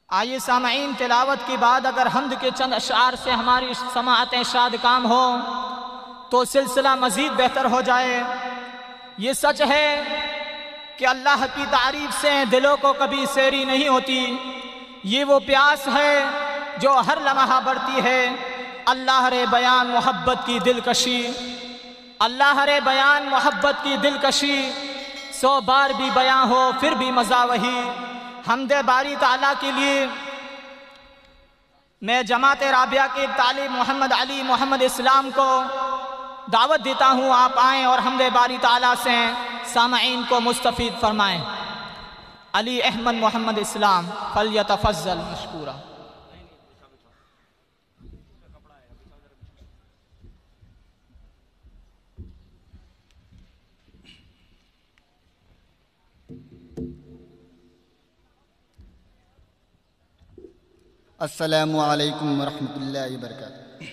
آئیے سامعین، تلاوت کے بعد اگر حمد کے چند اشعار سے ہماری سماعتیں شاد کام ہو تو سلسلہ مزید بہتر ہو جائے۔ یہ سچ ہے کہ اللہ کی تعریف سے دلوں کو کبھی سیری نہیں ہوتی۔ یہ وہ پیاس ہے جو ہر لمحہ بڑھتی ہے۔ اللہ رے بیان محبت کی دلکشی، اللہ رے بیان محبت کی دلکشی، 100 بار بھی بیان ہو پھر بھی مزہ وہی۔ حمد باری تعالیٰ کے لیے میں جماعت رابعہ کے طالب محمد علی محمد اسلام کو دعوت دیتا ہوں، آپ آئیں اور حمد باری تعالیٰ سے سامعین کو مستفید فرمائیں۔ علی احمد محمد اسلام فلیتفضل مشکورا۔ السلام علیکم ورحمۃ اللہ وبرکاتہ۔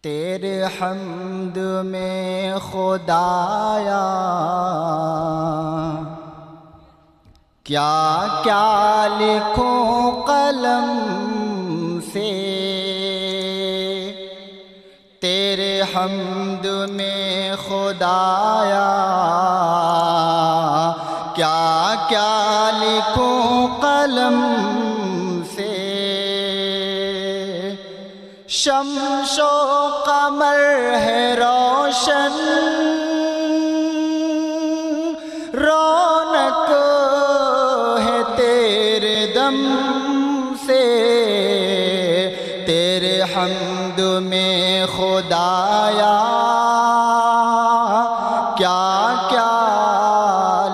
تیرے حمد میں خدایا کیا کیا لکھوں قلم سے، تیرے حمد میں خدایا کیا کیا لکھوں قلم سے، شمس و قمر ہے روشن، رونق ہے تیرے دم سے، تیرے حمد میں خدایا کیا کیا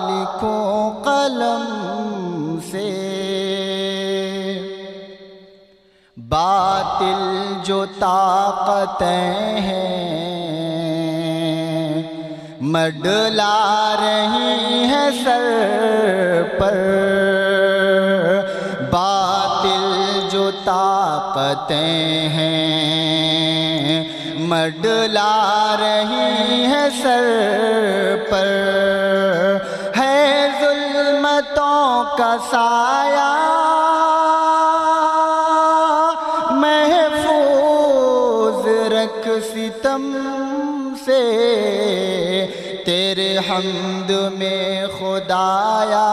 لکھوں قلم سے، باطل جو طاقتیں ہیں مڈلا رہی ہیں سر پر، باطل جو طاقتیں ہیں مڈلا رہی ہیں سر پر، ہے ظلمتوں کا سایہ ستم سے، تیرے حمد میں خدایا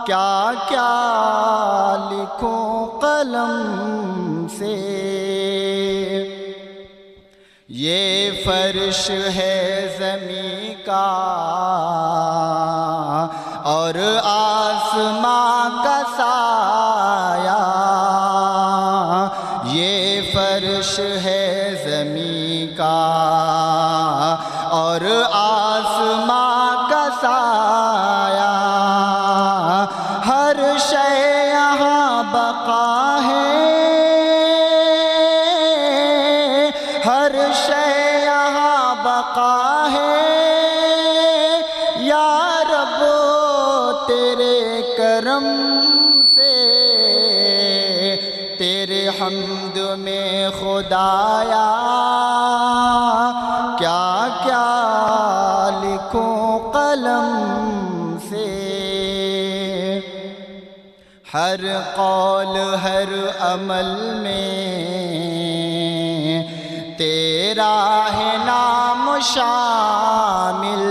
کیا کیا لکھوں قلم سے، یہ فرش ہے زمین کا اور آسمان کا سایہ، یہ فرش ہے زمین کا اور آسمان کا سایہ، ہر شے یہاں بقا ہے، ہر شے یہاں بقا ہے، یا رب تیرے کرم سے، تیرے حمد میں خدایا کیا کیا لکھوں قلم سے، ہر قول ہر عمل میں تیرا ہے نام شامل،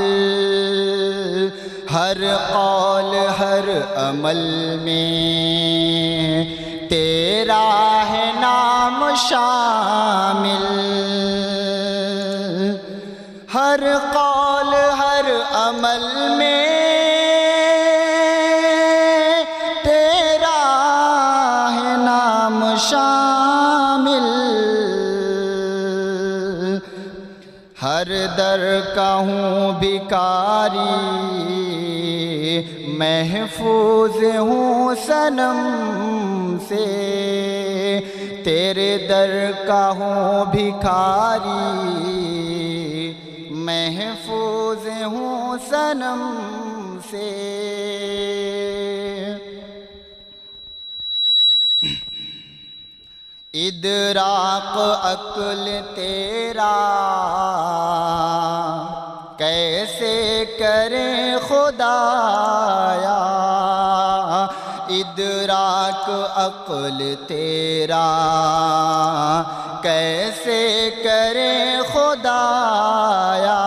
ہر قول ہر عمل میں تیرا ہے نام شامل، ہر قول ہر عمل میں تیرا ہے نام شامل، ہر در کا ہوں بھکاری محفوظ ہوں صنم سے، تیرے در کا ہوں بھکاری محفوظ ہوں صنم سے، ادراک عقل تیرا کیسے کریں خدایا، ادراک عقل تیرا کیسے کریں خدایا،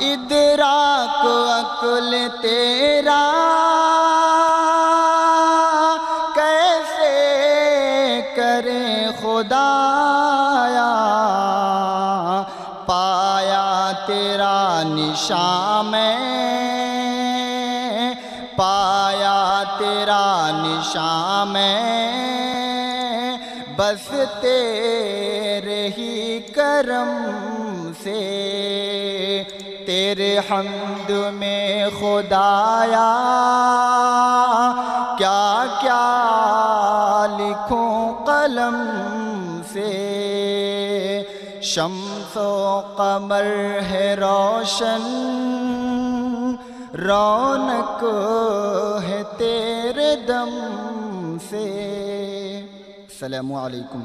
ادراک عقل تیرا کیسے کریں خدایا، پایا تیرا نشان میں، پایا تیرا نشان میں، بس تیرے ہی کرم سے، تیرے حمد میں خدایا کیا کیا لکھوں قلم سے، شمس و قمر ہے روشن، رونق ہے تیرے دم سے۔ السلام علیکم۔